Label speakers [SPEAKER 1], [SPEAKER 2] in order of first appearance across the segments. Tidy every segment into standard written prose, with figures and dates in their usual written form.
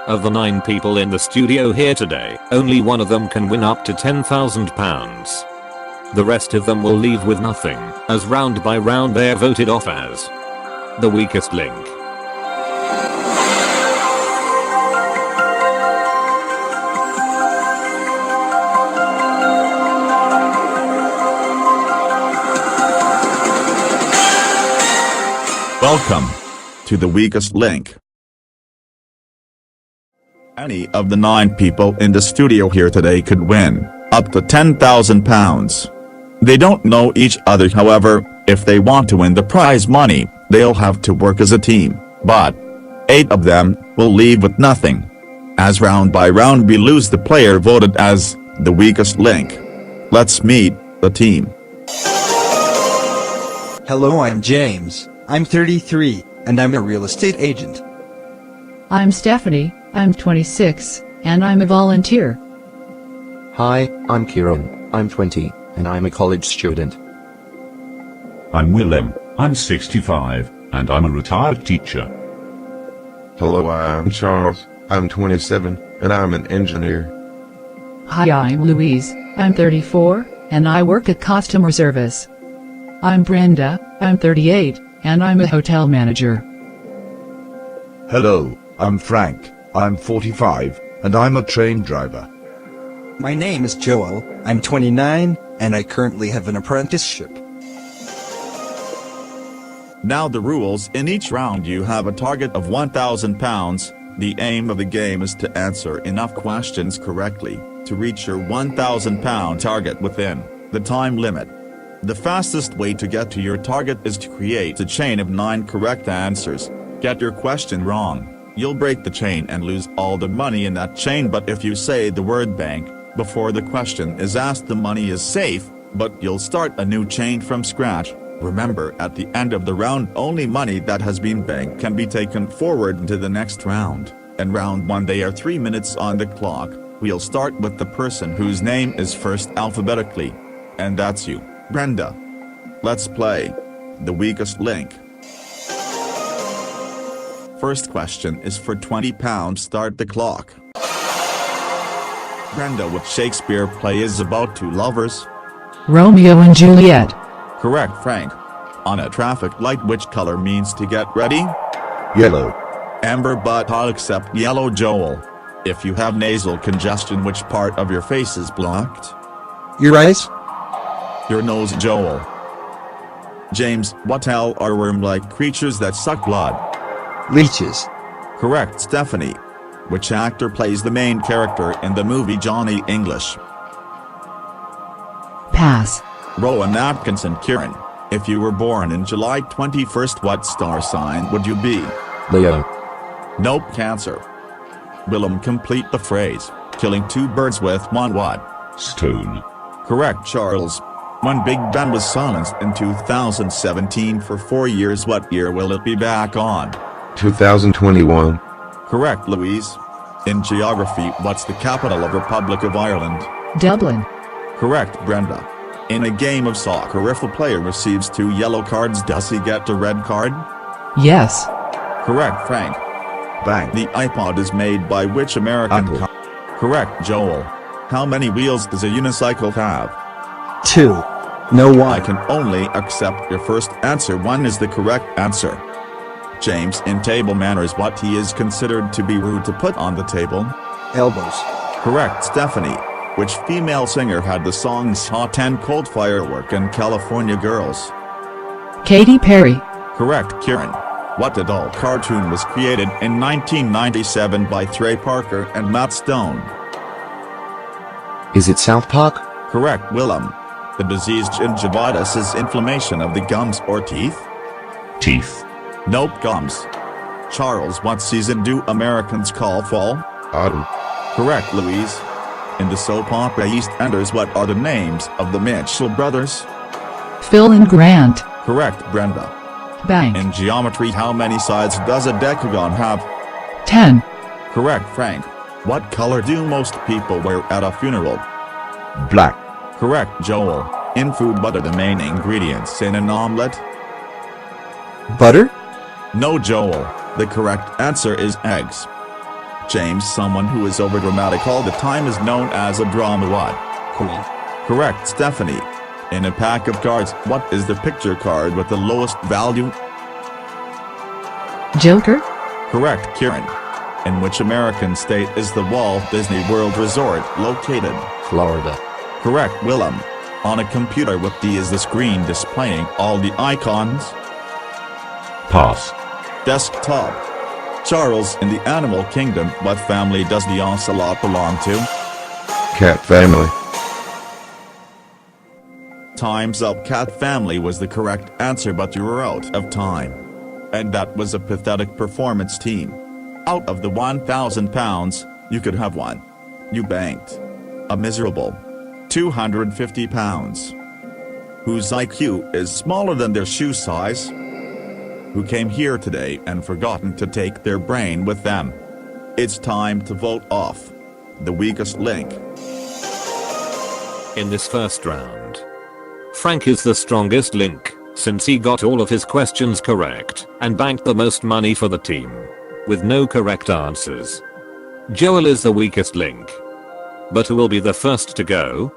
[SPEAKER 1] Of the 9 people in the studio here today, only one of them can win up to £10,000. The rest of them will leave with nothing, as round by round they are voted off as the weakest link.
[SPEAKER 2] Welcome to the weakest link. Any of the 9 people in the studio here today could win up to £10,000. They don't know each other, however, if they want to win the prize money, they'll have to work as a team, but 8 of them will leave with nothing. As round by round we lose the player voted as the weakest link. Let's meet the team.
[SPEAKER 3] Hello, I'm James. I'm 33, and I'm a real estate agent.
[SPEAKER 4] I'm Stephanie, I'm 26, and I'm a volunteer.
[SPEAKER 5] Hi, I'm Kieran, I'm 20, and I'm a college student.
[SPEAKER 6] I'm Willem, I'm 65, and I'm a retired teacher.
[SPEAKER 7] Hello, I'm Charles. I'm 27, and I'm an engineer.
[SPEAKER 4] Hi, I'm Louise, I'm 34, and I work at customer service. I'm Brenda, I'm 38, and I'm a hotel manager.
[SPEAKER 8] Hello, I'm Frank, I'm 45, and I'm a train driver.
[SPEAKER 3] My name is Joel. I'm 29, and I currently have an apprenticeship.
[SPEAKER 2] Now the rules: in each round you have a target of £1,000. The aim of the game is to answer enough questions correctly to reach your £1,000 target within the time limit. The fastest way to get to your target is to create a chain of 9 correct answers. Get your question wrong, you'll break the chain and lose all the money in that chain, but if you say the word bank before the question is asked, the money is safe, but you'll start a new chain from scratch. Remember, at the end of the round only money that has been banked can be taken forward into the next round. In round 1 there are 3 minutes on the clock. We'll start with the person whose name is first alphabetically. And that's you, Brenda. Let's play the weakest link. First question is for £20. Start the clock. Brenda, what Shakespeare play is about 2 lovers?
[SPEAKER 4] Romeo and Juliet.
[SPEAKER 2] Correct. Frank. On a traffic light, which color means to get ready?
[SPEAKER 8] Yellow.
[SPEAKER 2] Amber, but I'll accept yellow. Joel. If you have nasal congestion, which part of your face is blocked?
[SPEAKER 3] Your eyes?
[SPEAKER 2] Your nose. Joel. James, what hell are worm-like creatures that suck blood?
[SPEAKER 3] Leeches.
[SPEAKER 2] Correct. Stephanie. Which actor plays the main character in the movie Johnny English?
[SPEAKER 4] Pass.
[SPEAKER 2] Rowan Atkinson. Kieran, if you were born in July 21st, what star sign would you be?
[SPEAKER 5] Leo.
[SPEAKER 2] Nope. Cancer. Willem, complete the phrase, killing 2 birds with 1 what?
[SPEAKER 6] Stone.
[SPEAKER 2] Correct. Charles, when Big Ben was silenced in 2017 for 4 years, what year will it be back on?
[SPEAKER 7] 2021.
[SPEAKER 2] Correct. Louise, in geography, what's the capital of Republic of Ireland?
[SPEAKER 4] Dublin.
[SPEAKER 2] Correct. Brenda, in a game of soccer, if a player receives 2 yellow cards, does he get a red card?
[SPEAKER 4] Yes.
[SPEAKER 2] Correct. Frank,
[SPEAKER 8] Bank.
[SPEAKER 2] the iPod is made by which American
[SPEAKER 8] Apple.
[SPEAKER 2] Correct. Joel, how many wheels does a unicycle have?
[SPEAKER 3] 2. No
[SPEAKER 2] I
[SPEAKER 3] one.
[SPEAKER 2] can only accept your first answer. 1 is the correct answer. James, in table manners, what he is considered to be rude to put on the table?
[SPEAKER 3] Elbows.
[SPEAKER 2] Correct. Stephanie, which female singer had the songs Hot and Cold, Firework, and California Girls?
[SPEAKER 4] Katy Perry.
[SPEAKER 2] Correct. Kieran, what adult cartoon was created in 1997 by Trey Parker and Matt Stone?
[SPEAKER 5] Is it South Park?
[SPEAKER 2] Correct. Willem, the disease gingivitis is inflammation of the gums or teeth?
[SPEAKER 6] Teeth.
[SPEAKER 2] Nope. Gums. Charles, what season do Americans call fall?
[SPEAKER 7] Autumn.
[SPEAKER 2] Correct. Louise, in the soap opera EastEnders, what are the names of the Mitchell brothers?
[SPEAKER 4] Phil and Grant.
[SPEAKER 2] Correct. Brenda,
[SPEAKER 4] Bank.
[SPEAKER 2] in geometry, how many sides does a decagon have?
[SPEAKER 4] 10.
[SPEAKER 2] Correct. Frank, what color do most people wear at a funeral?
[SPEAKER 8] Black.
[SPEAKER 2] Correct. Joel, in food, what are the main ingredients in an omelette?
[SPEAKER 3] Butter?
[SPEAKER 2] No. Joel, the correct answer is eggs. James, someone who is overdramatic all the time is known as a drama what?
[SPEAKER 3] Queen.
[SPEAKER 2] Correct, Stephanie. In a pack of cards, what is the picture card with the lowest value?
[SPEAKER 4] Joker?
[SPEAKER 2] Correct, Kieran. In which American state is the Walt Disney World Resort located?
[SPEAKER 5] Florida.
[SPEAKER 2] Correct, Willem. On a computer, what D is the screen displaying all the icons?
[SPEAKER 6] Pass.
[SPEAKER 2] Desktop. Charles, in the animal kingdom, what family does the ocelot belong to?
[SPEAKER 7] Cat family.
[SPEAKER 2] Time's up. Cat family was the correct answer, but you were out of time. And that was a pathetic performance, team. Out of the £1,000, you could have won. You banked a miserable £250. Whose IQ is smaller than their shoe size? Who came here today and forgotten to take their brain with them? It's time to vote off the weakest link.
[SPEAKER 1] In this first round, Frank is the strongest link, since he got all of his questions correct and banked the most money for the team, with no correct answers. Joel is the weakest link. But who will be the first to go?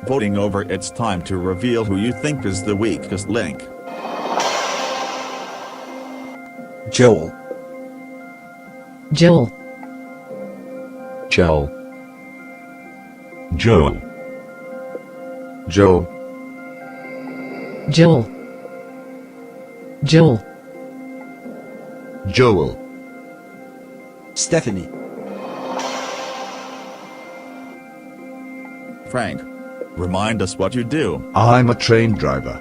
[SPEAKER 2] Voting over, it's time to reveal who you think is the weakest link.
[SPEAKER 3] Joel.
[SPEAKER 4] Joel.
[SPEAKER 5] Joel.
[SPEAKER 6] Joel.
[SPEAKER 7] Joel.
[SPEAKER 4] Joel. Joel.
[SPEAKER 8] Joel.
[SPEAKER 3] Stephanie.
[SPEAKER 2] Frank, remind us what you do,
[SPEAKER 8] I'm a train driver.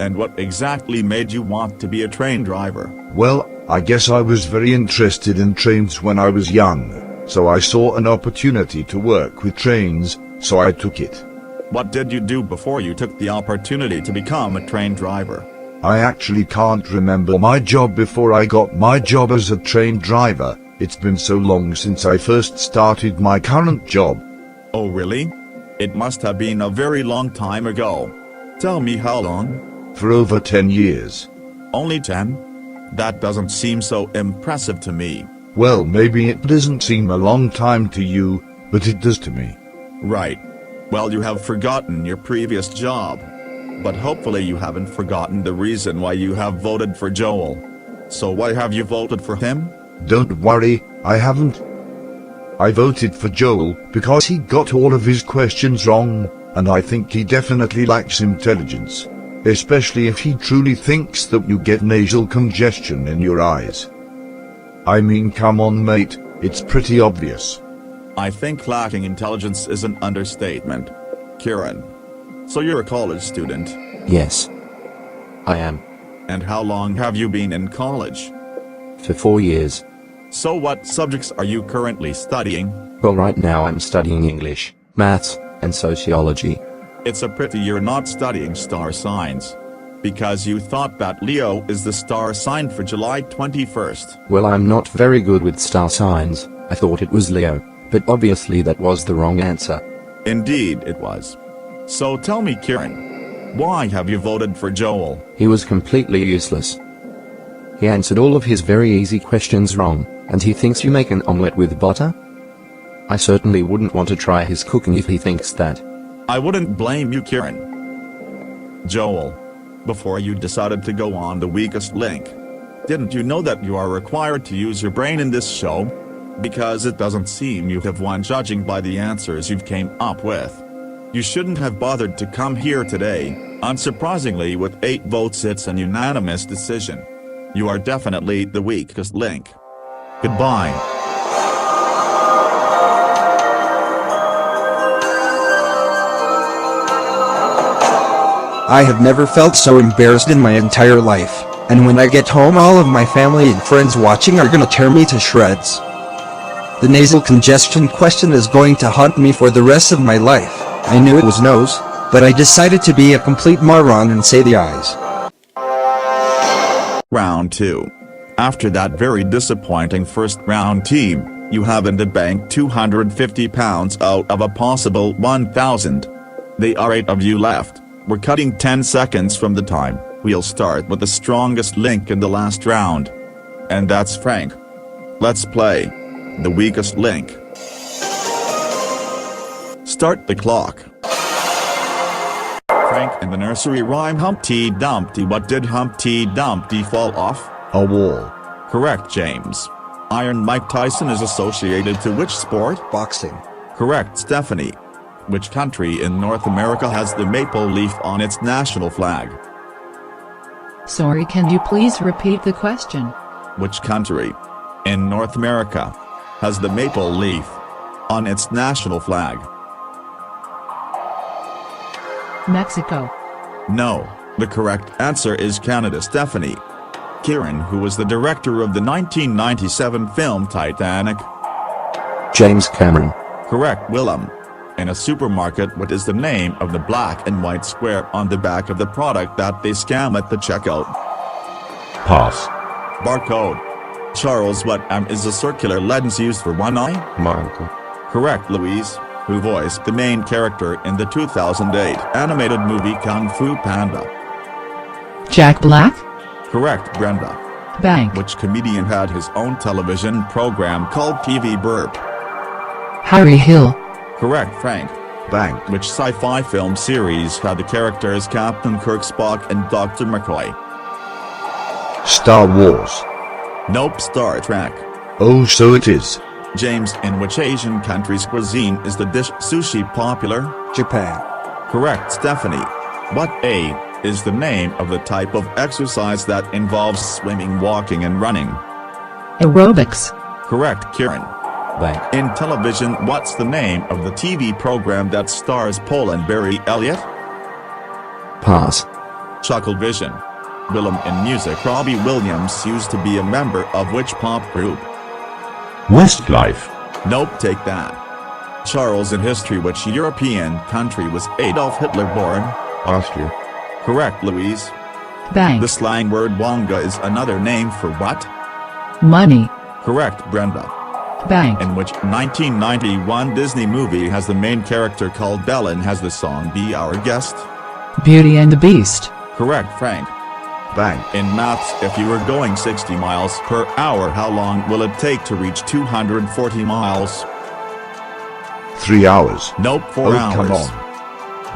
[SPEAKER 2] and what exactly made you want to be a train driver.
[SPEAKER 8] Well, I guess I was very interested in trains when I was young, so I saw an opportunity to work with trains, so I took it.
[SPEAKER 2] What did you do before you took the opportunity to become a train driver?
[SPEAKER 8] I actually can't remember my job before I got my job as a train driver. It's been so long since I first started my current job.
[SPEAKER 2] Oh really? It must have been a very long time ago. Tell me how long?
[SPEAKER 8] For over 10 years.
[SPEAKER 2] Only 10? That doesn't seem so impressive to me.
[SPEAKER 8] Well, maybe it doesn't seem a long time to you, but it does to me.
[SPEAKER 2] Right. Well, you have forgotten your previous job. But hopefully you haven't forgotten the reason why you have voted for Joel. So why have you voted for him?
[SPEAKER 8] Don't worry, I haven't. I voted for Joel because he got all of his questions wrong, and I think he definitely lacks intelligence. Especially if he truly thinks that you get nasal congestion in your eyes. I mean, come on mate, it's pretty obvious.
[SPEAKER 2] I think lacking intelligence is an understatement. Kieran. So you're a college student.
[SPEAKER 5] Yes. I am.
[SPEAKER 2] And how long have you been in college?
[SPEAKER 5] For 4 years.
[SPEAKER 2] So what subjects are you currently studying?
[SPEAKER 5] Well, right now I'm studying English, maths, and sociology.
[SPEAKER 2] It's a pity you're not studying star signs. Because you thought that Leo is the star sign for July 21st.
[SPEAKER 5] Well, I'm not very good with star signs. I thought it was Leo, but obviously that was the wrong answer.
[SPEAKER 2] Indeed it was. So tell me, Kieran, why have you voted for Joel?
[SPEAKER 5] He was completely useless. He answered all of his very easy questions wrong, and he thinks you make an omelette with butter? I certainly wouldn't want to try his cooking if he thinks that.
[SPEAKER 2] I wouldn't blame you, Kieran. Joel, before you decided to go on the weakest link, didn't you know that you are required to use your brain in this show? Because it doesn't seem you have won judging by the answers you've came up with. You shouldn't have bothered to come here today. Unsurprisingly, with 8 votes it's an unanimous decision. You are definitely the weakest link. Goodbye.
[SPEAKER 3] I have never felt so embarrassed in my entire life, and when I get home all of my family and friends watching are gonna tear me to shreds. The nasal congestion question is going to haunt me for the rest of my life. I knew it was nose, but I decided to be a complete moron and say the eyes.
[SPEAKER 2] Round 2. After that very disappointing first round, team, you have in the bank £250 out of a possible 1,000. There are 8 of you left. We're cutting 10 seconds from the time. We'll start with the strongest link in the last round. And that's Frank. Let's play the weakest link. Start the clock. Frank and the nursery rhyme Humpty Dumpty. What did Humpty Dumpty fall off?
[SPEAKER 8] A wall.
[SPEAKER 2] Correct, James. Iron Mike Tyson is associated to which sport?
[SPEAKER 3] Boxing.
[SPEAKER 2] Correct, Stephanie. Which country in North America has the maple leaf on its national flag?
[SPEAKER 4] Sorry, can you please repeat the question?
[SPEAKER 2] Which country in North America has the maple leaf on its national flag?
[SPEAKER 4] Mexico.
[SPEAKER 2] No, the correct answer is Canada, Stephanie. Kieran, who was the director of the 1997 film Titanic?
[SPEAKER 5] James Cameron.
[SPEAKER 2] Correct, Willem. In a supermarket, what is the name of the black and white square on the back of the product that they scam at the checkout?
[SPEAKER 6] Pass.
[SPEAKER 2] Barcode. Charles, what is a circular lens used for one eye?
[SPEAKER 7] Monocle.
[SPEAKER 2] Correct, Louise, who voiced the main character in the 2008 animated movie Kung Fu Panda.
[SPEAKER 4] Jack Black.
[SPEAKER 2] Correct, Brenda.
[SPEAKER 4] Bank.
[SPEAKER 2] Which comedian had his own television program called TV Burp?
[SPEAKER 4] Harry Hill.
[SPEAKER 2] Correct, Frank.
[SPEAKER 8] Bank.
[SPEAKER 2] Which sci-fi film series had the characters Captain Kirk, Spock and Dr. McCoy?
[SPEAKER 8] Star Wars.
[SPEAKER 2] Nope, Star Trek.
[SPEAKER 8] Oh, so it is.
[SPEAKER 2] James, in which Asian country's cuisine is the dish sushi popular?
[SPEAKER 3] Japan.
[SPEAKER 2] Correct, Stephanie. What is the name of the type of exercise that involves swimming, walking and running?
[SPEAKER 4] Aerobics.
[SPEAKER 2] Correct, Kieran.
[SPEAKER 5] Bank.
[SPEAKER 2] In television, what's the name of the TV program that stars Paul and Barry Elliott?
[SPEAKER 5] Pass.
[SPEAKER 2] Chucklevision. Willem, in music, Robbie Williams used to be a member of which pop group?
[SPEAKER 6] Westlife.
[SPEAKER 2] Nope, take that. Charles, in history, which European country was Adolf Hitler born?
[SPEAKER 7] Austria.
[SPEAKER 2] Correct, Louise.
[SPEAKER 4] Bank.
[SPEAKER 2] The slang word wonga is another name for what?
[SPEAKER 4] Money.
[SPEAKER 2] Correct, Brenda.
[SPEAKER 4] Bank.
[SPEAKER 2] In which 1991 Disney movie has the main character called Belle and has the song Be Our Guest?
[SPEAKER 4] Beauty and the Beast.
[SPEAKER 2] Correct, Frank.
[SPEAKER 8] Bank.
[SPEAKER 2] In maths, if you were going 60 miles per hour, how long will it take to reach 240 miles?
[SPEAKER 8] 3 hours.
[SPEAKER 2] Nope, 4 hours.
[SPEAKER 8] Come on.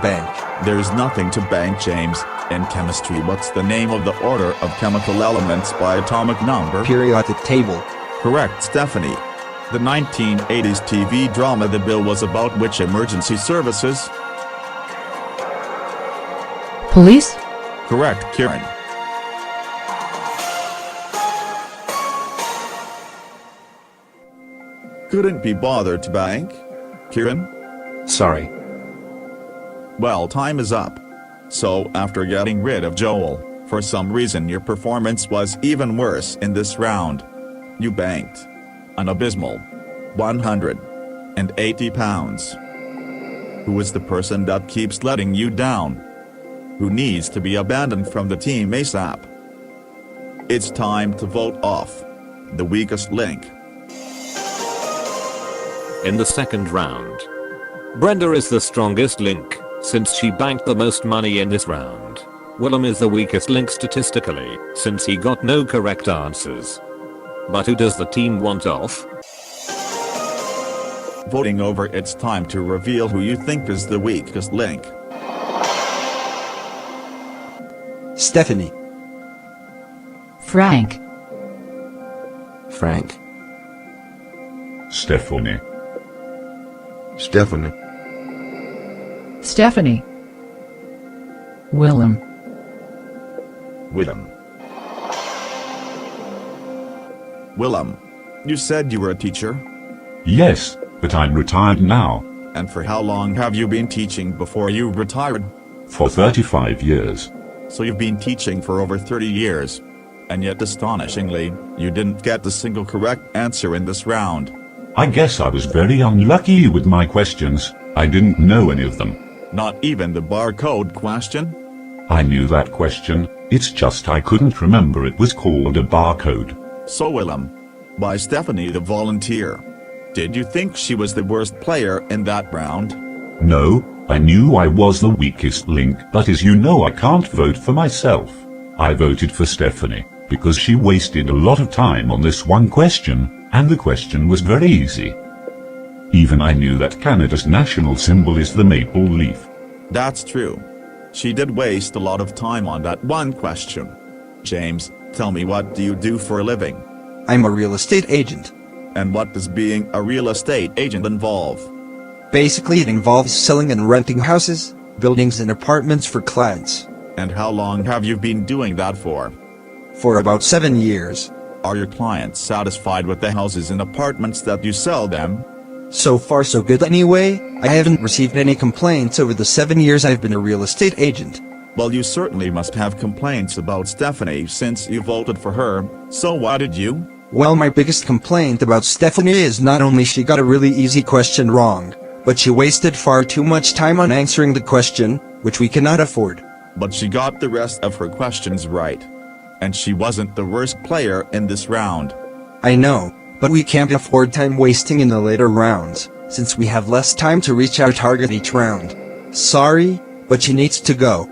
[SPEAKER 3] Bank.
[SPEAKER 2] There's nothing to bank, James. In chemistry, what's the name of the order of chemical elements by atomic number?
[SPEAKER 3] Periodic table.
[SPEAKER 2] Correct, Stephanie. The 1980s TV drama The Bill was about which emergency services?
[SPEAKER 4] Police.
[SPEAKER 2] Correct, Kieran. Couldn't be bothered to bank? Kieran?
[SPEAKER 5] Sorry.
[SPEAKER 2] Well, time is up. So, after getting rid of Joel, for some reason your performance was even worse in this round. You banked an abysmal £180. Who is the person that keeps letting you down? Who needs to be abandoned from the team ASAP? It's time to vote off the weakest link.
[SPEAKER 1] In the second round, Brenda is the strongest link, since she banked the most money in this round. Willem is the weakest link statistically, since he got no correct answers. But who does the team want off?
[SPEAKER 2] Voting over, it's time to reveal who you think is the weakest link.
[SPEAKER 3] Stephanie.
[SPEAKER 4] Frank.
[SPEAKER 5] Frank.
[SPEAKER 6] Stephanie.
[SPEAKER 7] Stephanie.
[SPEAKER 4] Stephanie. Willem.
[SPEAKER 8] Willem.
[SPEAKER 2] Willem, you said you were a teacher?
[SPEAKER 6] Yes, but I'm retired now.
[SPEAKER 2] And for how long have you been teaching before you retired?
[SPEAKER 6] For 35 years.
[SPEAKER 2] So you've been teaching for over 30 years. And yet astonishingly, you didn't get a single correct answer in this round.
[SPEAKER 6] I guess I was very unlucky with my questions. I didn't know any of them.
[SPEAKER 2] Not even the barcode question?
[SPEAKER 6] I knew that question, it's just I couldn't remember it was called a barcode.
[SPEAKER 2] So Willem, by Stephanie the volunteer. Did you think she was the worst player in that round?
[SPEAKER 6] No, I knew I was the weakest link, but as you know I can't vote for myself. I voted for Stephanie, because she wasted a lot of time on this one question, and the question was very easy. Even I knew that Canada's national symbol is the maple leaf.
[SPEAKER 2] That's true. She did waste a lot of time on that one question. James, tell me, what do you do for a living?
[SPEAKER 3] I'm a real estate agent.
[SPEAKER 2] And what does being a real estate agent involve?
[SPEAKER 3] Basically, it involves selling and renting houses, buildings and apartments for clients.
[SPEAKER 2] And how long have you been doing that for?
[SPEAKER 3] For about 7 years.
[SPEAKER 2] Are your clients satisfied with the houses and apartments that you sell them?
[SPEAKER 3] So far so good anyway. I haven't received any complaints over the 7 years I've been a real estate agent.
[SPEAKER 2] Well, you certainly must have complaints about Stephanie since you voted for her, so why did you?
[SPEAKER 3] Well, my biggest complaint about Stephanie is not only she got a really easy question wrong, but she wasted far too much time on answering the question, which we cannot afford.
[SPEAKER 2] But she got the rest of her questions right. And she wasn't the worst player in this round.
[SPEAKER 3] I know, but we can't afford time wasting in the later rounds, since we have less time to reach our target each round. Sorry, but she needs to go.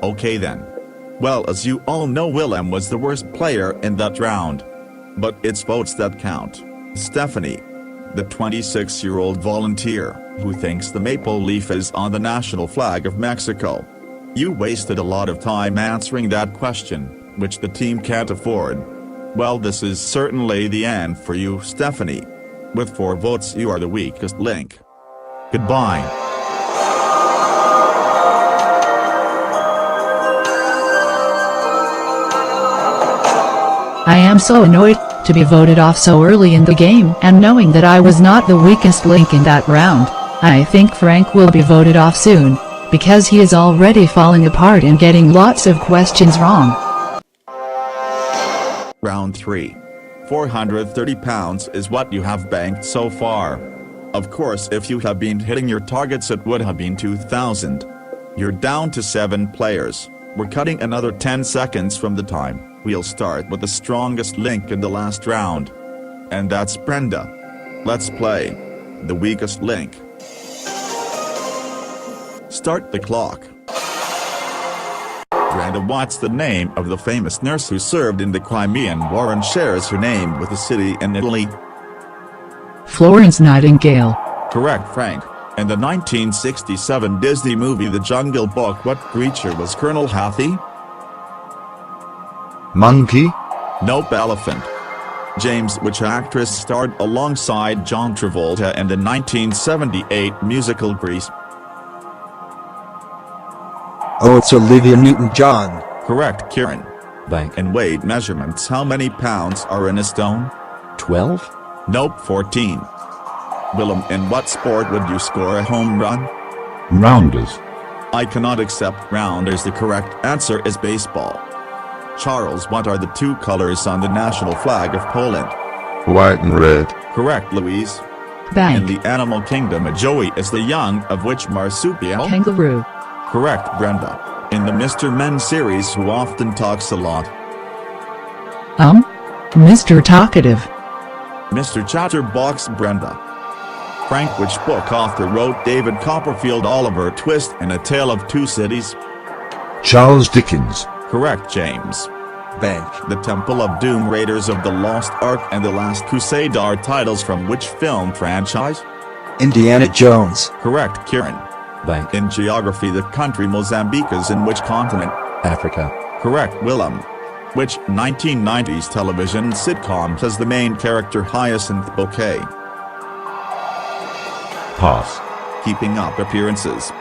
[SPEAKER 2] Okay then. Well, as you all know, Willem was the worst player in that round. But it's votes that count. Stephanie, the 26-year-old volunteer, who thinks the maple leaf is on the national flag of Mexico. You wasted a lot of time answering that question, which the team can't afford. Well, this is certainly the end for you, Stephanie. With 4 votes, you are the weakest link. Goodbye.
[SPEAKER 4] I am so annoyed to be voted off so early in the game, and knowing that I was not the weakest link in that round. I think Frank will be voted off soon, because he is already falling apart and getting lots of questions wrong.
[SPEAKER 2] Round 3. £430 is what you have banked so far. Of course, if you had been hitting your targets, it would have been 2,000. You're down to 7 players. We're cutting another 10 seconds from the time. We'll start with the strongest link in the last round. And that's Brenda. Let's play. The weakest link. Start the clock. Brenda, what's the name of the famous nurse who served in the Crimean War and shares her name with a city in Italy?
[SPEAKER 4] Florence Nightingale.
[SPEAKER 2] Correct, Frank. In the 1967 Disney movie The Jungle Book, what creature was Colonel Hathi?
[SPEAKER 8] Monkey?
[SPEAKER 2] Nope, elephant. James, which actress starred alongside John Travolta in the 1978 musical Grease?
[SPEAKER 3] Oh, it's Olivia Newton-John.
[SPEAKER 2] Correct, Kieran.
[SPEAKER 5] Bank.
[SPEAKER 2] In weight measurements, how many pounds are in a stone?
[SPEAKER 5] 12?
[SPEAKER 2] Nope, 14. Willem, in what sport would you score a home run?
[SPEAKER 6] Rounders.
[SPEAKER 2] I cannot accept rounders. The correct answer is baseball. Charles, what are the 2 colors on the national flag of Poland?
[SPEAKER 7] White and red.
[SPEAKER 2] Correct, Louise. In
[SPEAKER 4] Bank.
[SPEAKER 2] the animal kingdom, a joey is the young of which marsupial?
[SPEAKER 4] Kangaroo.
[SPEAKER 2] Correct, Brenda. In the Mr. Men series, who often talks a lot?
[SPEAKER 4] Mr. Talkative.
[SPEAKER 2] Mr. Chatterbox, Brenda. Frank, which book author wrote David Copperfield Oliver Twist and A Tale of Two Cities?
[SPEAKER 8] Charles Dickens.
[SPEAKER 2] Correct, James.
[SPEAKER 3] Bank.
[SPEAKER 2] The Temple of Doom, Raiders of the Lost Ark and The Last Crusade are titles from which film franchise?
[SPEAKER 3] Indiana Jones.
[SPEAKER 2] Correct, Kieran.
[SPEAKER 5] Bank.
[SPEAKER 2] In geography, the country Mozambique is in which continent?
[SPEAKER 5] Africa.
[SPEAKER 2] Correct, Willem. Which 1990s television sitcom has the main character Hyacinth Bouquet?
[SPEAKER 6] Pass.
[SPEAKER 2] Keeping Up Appearances.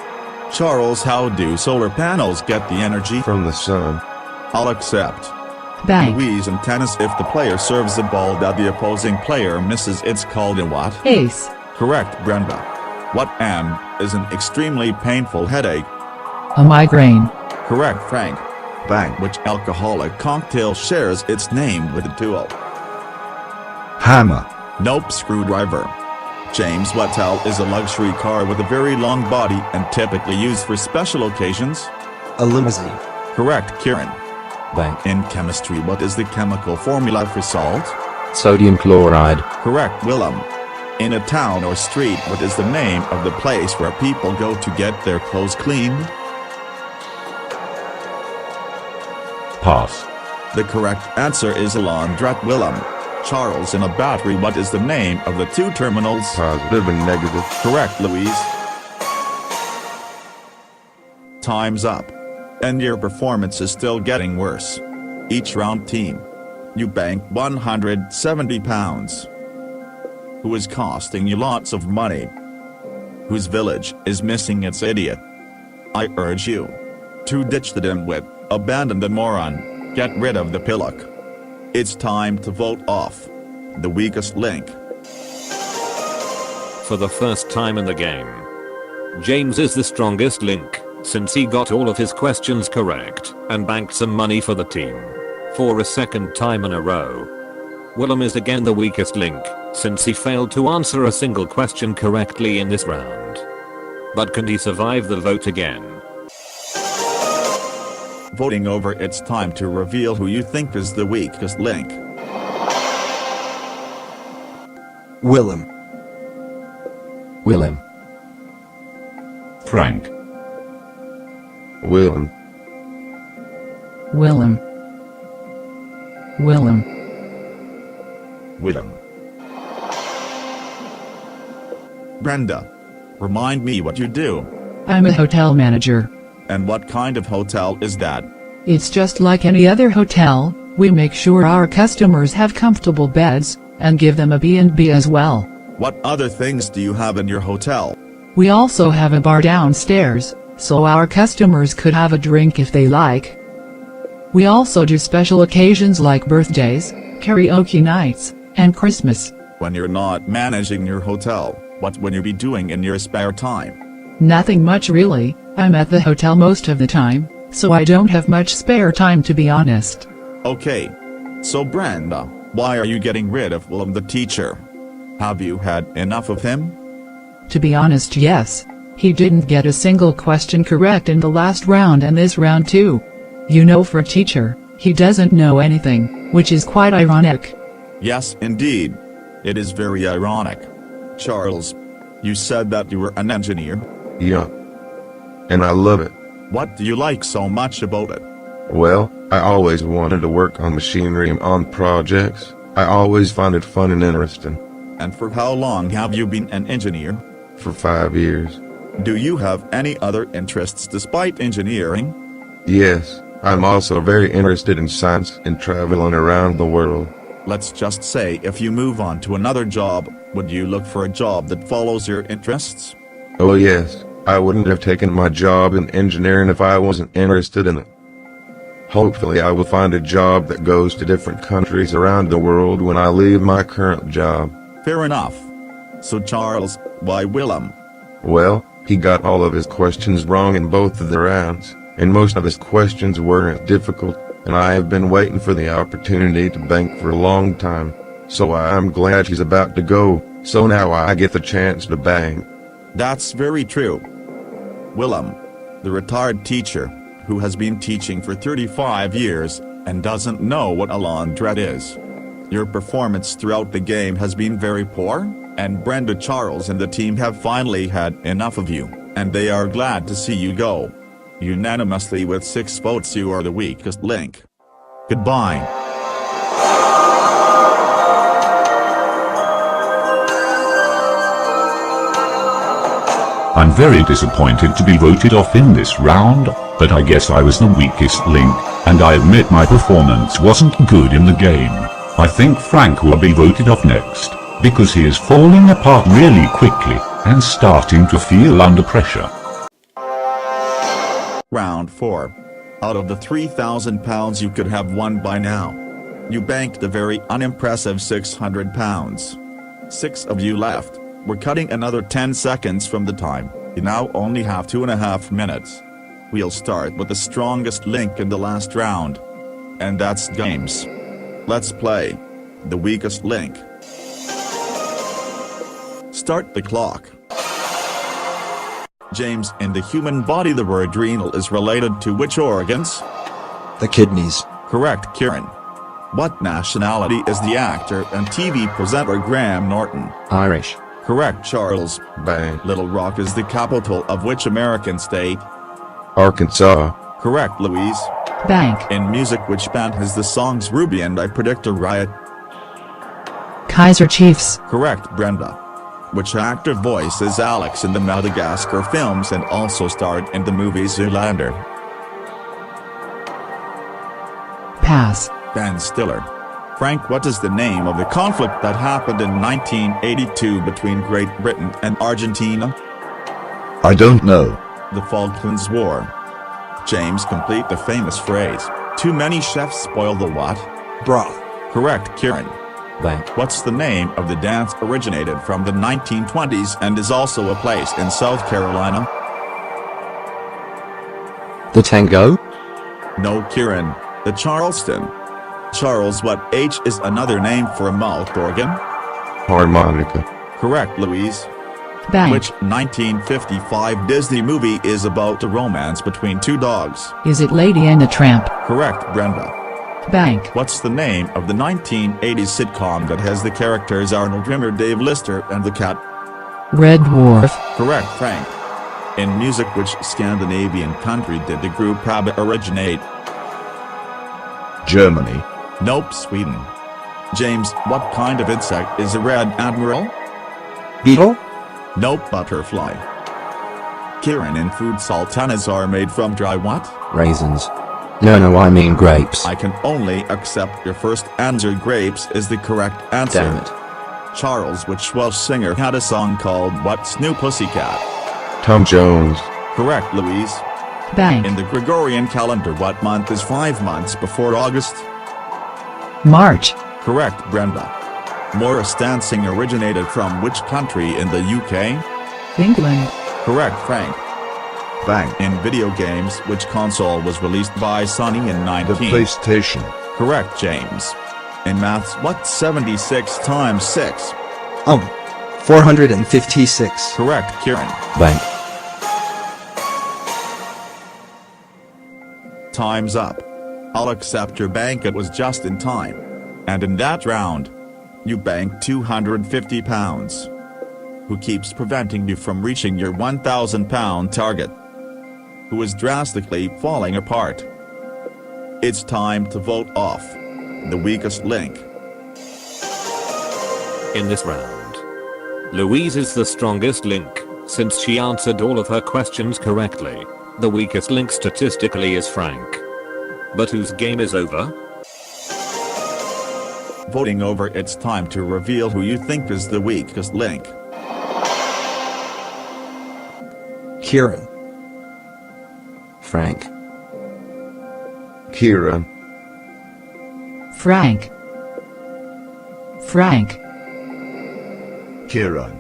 [SPEAKER 2] Charles, how do solar panels get the energy?
[SPEAKER 7] From the sun.
[SPEAKER 2] I'll accept.
[SPEAKER 4] Bank.
[SPEAKER 2] Louise, in tennis, if the player serves a ball that the opposing player misses, it's called a what?
[SPEAKER 4] Ace.
[SPEAKER 2] Correct, Brenda. What M is an extremely painful headache?
[SPEAKER 4] A migraine.
[SPEAKER 2] Correct, Frank.
[SPEAKER 8] Bang.
[SPEAKER 2] Which alcoholic cocktail shares its name with a duo?
[SPEAKER 8] Hammer.
[SPEAKER 2] Nope, Screwdriver. James, what L is a luxury car with a very long body and typically used for special occasions?
[SPEAKER 3] A limousine.
[SPEAKER 2] Correct, Kieran.
[SPEAKER 5] Bank.
[SPEAKER 2] In chemistry, what is the chemical formula for salt?
[SPEAKER 5] Sodium chloride.
[SPEAKER 2] Correct, Willem. In a town or street, what is the name of the place where people go to get their clothes cleaned?
[SPEAKER 6] Pass.
[SPEAKER 2] The correct answer is a laundrette, Willem. Charles, in a battery, what is the name of the two terminals?
[SPEAKER 7] Positive and negative.
[SPEAKER 2] Correct, Louise. Time's up. And your performance is still getting worse. Each round, team, you bank £170. Who is costing you lots of money? Whose village is missing its idiot? I urge you to ditch the dimwit, abandon the moron, get rid of the pillock. It's time to vote off the weakest link.
[SPEAKER 1] For the first time in the game, James is the strongest link, since he got all of his questions correct and banked some money for the team. For a second time in a row, Willem is again the weakest link, since he failed to answer a single question correctly in this round. But can he survive the vote again?
[SPEAKER 2] Voting over, it's time to reveal who you think is the weakest link.
[SPEAKER 3] Willem.
[SPEAKER 5] Willem.
[SPEAKER 6] Frank.
[SPEAKER 7] Willem.
[SPEAKER 4] Willem. Willem.
[SPEAKER 2] Willem. Brenda, remind me what you do.
[SPEAKER 4] I'm a hotel manager.
[SPEAKER 2] And what kind of hotel is that?
[SPEAKER 4] It's just like any other hotel. We make sure our customers have comfortable beds, and give them a B&B as well.
[SPEAKER 2] What other things do you have in your hotel?
[SPEAKER 4] We also have a bar downstairs, so our customers could have a drink if they like. We also do special occasions like birthdays, karaoke nights, and Christmas.
[SPEAKER 2] When you're not managing your hotel, what would you be doing in your spare time?
[SPEAKER 4] Nothing much really. I'm at the hotel most of the time, so I don't have much spare time, to be honest.
[SPEAKER 2] Okay. So Brenda, why are you getting rid of Willem the teacher? Have you had enough of him?
[SPEAKER 4] To be honest, yes. He didn't get a single question correct in the last round and this round too. You know, for a teacher, he doesn't know anything, which is quite ironic.
[SPEAKER 2] Yes, indeed. It is very ironic. Charles, you said that you were an engineer.
[SPEAKER 7] Yeah. And I love it.
[SPEAKER 2] What do you like so much about it?
[SPEAKER 7] Well, I always wanted to work on machinery and on projects. I always find it fun and interesting.
[SPEAKER 2] And for how long have you been an engineer?
[SPEAKER 7] For 5 years.
[SPEAKER 2] Do you have any other interests despite engineering?
[SPEAKER 7] Yes, I'm also very interested in science and traveling around the world.
[SPEAKER 2] Let's just say if you move on to another job, would you look for a job that follows your interests?
[SPEAKER 7] Oh yes, I wouldn't have taken my job in engineering if I wasn't interested in it. Hopefully I will find a job that goes to different countries around the world when I leave my current job.
[SPEAKER 2] Fair enough. So Charles, why Willem?
[SPEAKER 7] Well, he got all of his questions wrong in both of the rounds, and most of his questions weren't difficult, and I have been waiting for the opportunity to bank for a long time. So I'm glad he's about to go, so now I get the chance to bang.
[SPEAKER 2] That's very true. Willem, the retired teacher, who has been teaching for 35 years, and doesn't know what a laundrette is. Your performance throughout the game has been very poor, and Brenda, Charles and the team have finally had enough of you, and they are glad to see you go. Unanimously with 6 votes, you are the weakest link. Goodbye.
[SPEAKER 6] I'm very disappointed to be voted off in this round, but I guess I was the weakest link, and I admit my performance wasn't good in the game. I think Frank will be voted off next, because he is falling apart really quickly, and starting to feel under pressure.
[SPEAKER 2] Round 4. Out of the £3,000 you could have won by now, you banked a very unimpressive £600. 6 of you left. We're cutting another 10 seconds from the time. You now only have 2.5 minutes. We'll start with the strongest link in the last round. And that's James. Let's play the weakest link. Start the clock. James, in the human body the word renal is related to which organs?
[SPEAKER 3] The kidneys.
[SPEAKER 2] Correct, Kieran. What nationality is the actor and TV presenter Graham Norton?
[SPEAKER 5] Irish.
[SPEAKER 2] Correct, Charles.
[SPEAKER 7] Bang.
[SPEAKER 2] Little Rock is the capital of which American state?
[SPEAKER 7] Arkansas.
[SPEAKER 2] Correct, Louise.
[SPEAKER 4] Bank.
[SPEAKER 2] In music, which band has the songs Ruby and I Predict a Riot?
[SPEAKER 4] Kaiser Chiefs.
[SPEAKER 2] Correct, Brenda. Which actor voices Alex in the Madagascar films and also starred in the movie Zoolander?
[SPEAKER 4] Pass.
[SPEAKER 2] Ben Stiller. Frank, what is the name of the conflict that happened in 1982 between Great Britain and Argentina?
[SPEAKER 8] I don't know.
[SPEAKER 2] The Falklands War. James, complete the famous phrase, too many chefs spoil the what?
[SPEAKER 3] Broth.
[SPEAKER 2] Correct, Kieran.
[SPEAKER 5] Blank.
[SPEAKER 2] What's the name of the dance originated from the 1920s and is also a place in South Carolina?
[SPEAKER 5] The tango?
[SPEAKER 2] No, Kieran. The Charleston. Charles, what H is another name for a mouth organ?
[SPEAKER 7] Harmonica.
[SPEAKER 2] Correct, Louise.
[SPEAKER 4] Bank.
[SPEAKER 2] Which 1955 Disney movie is about a romance between two dogs?
[SPEAKER 4] Is it Lady and the Tramp?
[SPEAKER 2] Correct, Brenda.
[SPEAKER 4] Bank.
[SPEAKER 2] What's the name of the 1980s sitcom that has the characters Arnold Rimmer, Dave Lister, and the cat?
[SPEAKER 4] Red Dwarf.
[SPEAKER 2] Correct, Frank. In music, which Scandinavian country did the group ABBA originate?
[SPEAKER 8] Germany.
[SPEAKER 2] Nope, Sweden. James, what kind of insect is a red admiral?
[SPEAKER 3] Beetle?
[SPEAKER 2] Nope, butterfly. Kieran, in food, sultanas are made from dry what?
[SPEAKER 5] Raisins. No, I mean grapes.
[SPEAKER 2] I can only accept your first answer. Grapes is the correct answer.
[SPEAKER 5] Damn it.
[SPEAKER 2] Charles, which Welsh singer had a song called What's New Pussycat?
[SPEAKER 7] Tom Jones.
[SPEAKER 2] Correct, Louise.
[SPEAKER 4] Bank.
[SPEAKER 2] In the Gregorian calendar, what month is 5 months before August?
[SPEAKER 4] March.
[SPEAKER 2] Correct, Brenda. Morris dancing originated from which country in the UK?
[SPEAKER 4] England.
[SPEAKER 2] Correct, Frank.
[SPEAKER 8] Bang.
[SPEAKER 2] In video games, which console was released by Sony in
[SPEAKER 8] The
[SPEAKER 2] 19?
[SPEAKER 8] PlayStation.
[SPEAKER 2] Correct, James. In maths, what's 76 times 6?
[SPEAKER 3] 456.
[SPEAKER 2] Correct, Kieran.
[SPEAKER 5] Blank.
[SPEAKER 2] Time's up. I'll accept your bank, it was just in time. And in that round, you banked £250. Who keeps preventing you from reaching your £1,000 target? Who is drastically falling apart? It's time to vote off the weakest link.
[SPEAKER 1] In this round, Louise is the strongest link, since she answered all of her questions correctly. The weakest link statistically is Frank. But whose game is over?
[SPEAKER 2] Voting over, it's time to reveal who you think is the weakest link.
[SPEAKER 3] Kieran.
[SPEAKER 5] Frank.
[SPEAKER 7] Kieran.
[SPEAKER 4] Frank. Frank.
[SPEAKER 8] Kieran.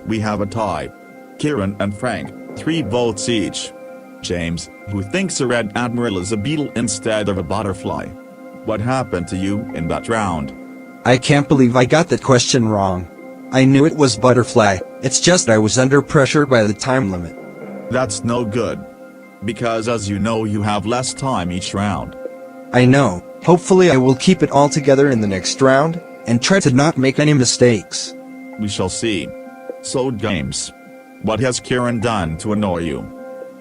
[SPEAKER 2] We have a tie. Kieran and Frank, 3 votes each. James, who thinks a red admiral is a beetle instead of a butterfly? What happened to you in that round?
[SPEAKER 3] I can't believe I got that question wrong. I knew it was butterfly, it's just I was under pressure by the time limit.
[SPEAKER 2] That's no good. Because as you know, you have less time each round.
[SPEAKER 3] I know, hopefully I will keep it all together in the next round, and try to not make any mistakes.
[SPEAKER 2] We shall see. So James, what has Kieran done to annoy you?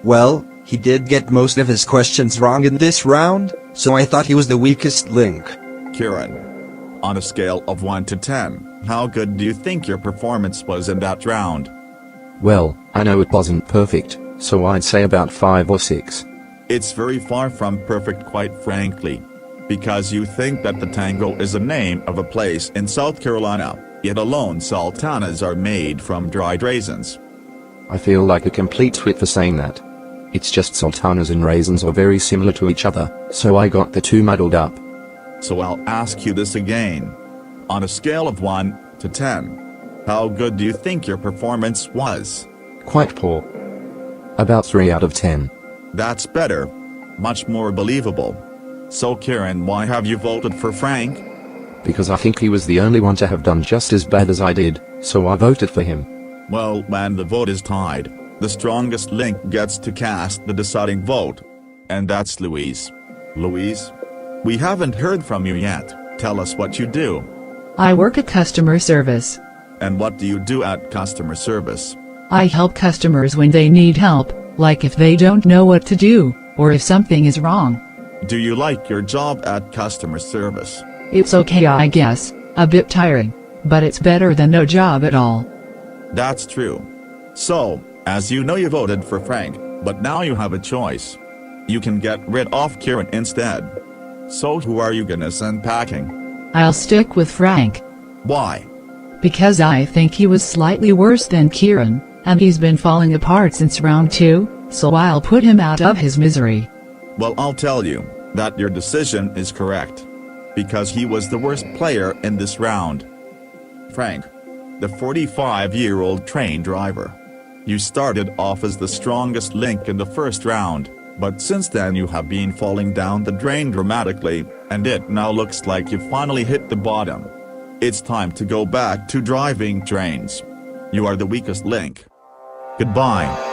[SPEAKER 3] Well, he did get most of his questions wrong in this round, so I thought he was the weakest link.
[SPEAKER 2] Kieran, on a scale of 1 to 10, how good do you think your performance was in that round?
[SPEAKER 5] Well, I know it wasn't perfect, so I'd say about 5 or 6.
[SPEAKER 2] It's very far from perfect, quite frankly. Because you think that the tango is a name of a place in South Carolina, yet alone sultanas are made from dried raisins.
[SPEAKER 5] I feel like a complete twit for saying that. It's just sultanas and raisins are very similar to each other, so I got the two muddled up.
[SPEAKER 2] So I'll ask you this again. On a scale of 1 to 10, how good do you think your performance was?
[SPEAKER 5] Quite poor. About 3 out of 10.
[SPEAKER 2] That's better. Much more believable. So Kieran, why have you voted for Frank?
[SPEAKER 5] Because I think he was the only one to have done just as bad as I did, so I voted for him.
[SPEAKER 2] Well, when the vote is tied, the strongest link gets to cast the deciding vote. And that's Louise. Louise? We haven't heard from you yet. Tell us what you do.
[SPEAKER 4] I work at customer service.
[SPEAKER 2] And what do you do at customer service?
[SPEAKER 4] I help customers when they need help, like if they don't know what to do, or if something is wrong.
[SPEAKER 2] Do you like your job at customer service?
[SPEAKER 4] It's okay, I guess. A bit tiring, but it's better than no job at all.
[SPEAKER 2] That's true. So, as you know, you voted for Frank, but now you have a choice. You can get rid of Kieran instead. So who are you gonna send packing?
[SPEAKER 4] I'll stick with Frank.
[SPEAKER 2] Why?
[SPEAKER 4] Because I think he was slightly worse than Kieran, and he's been falling apart since round 2, so I'll put him out of his misery.
[SPEAKER 2] Well, I'll tell you that your decision is correct. Because he was the worst player in this round. Frank, the 45-year-old train driver. You started off as the strongest link in the first round, but since then you have been falling down the drain dramatically, and it now looks like you finally hit the bottom. It's time to go back to driving trains. You are the weakest link. Goodbye.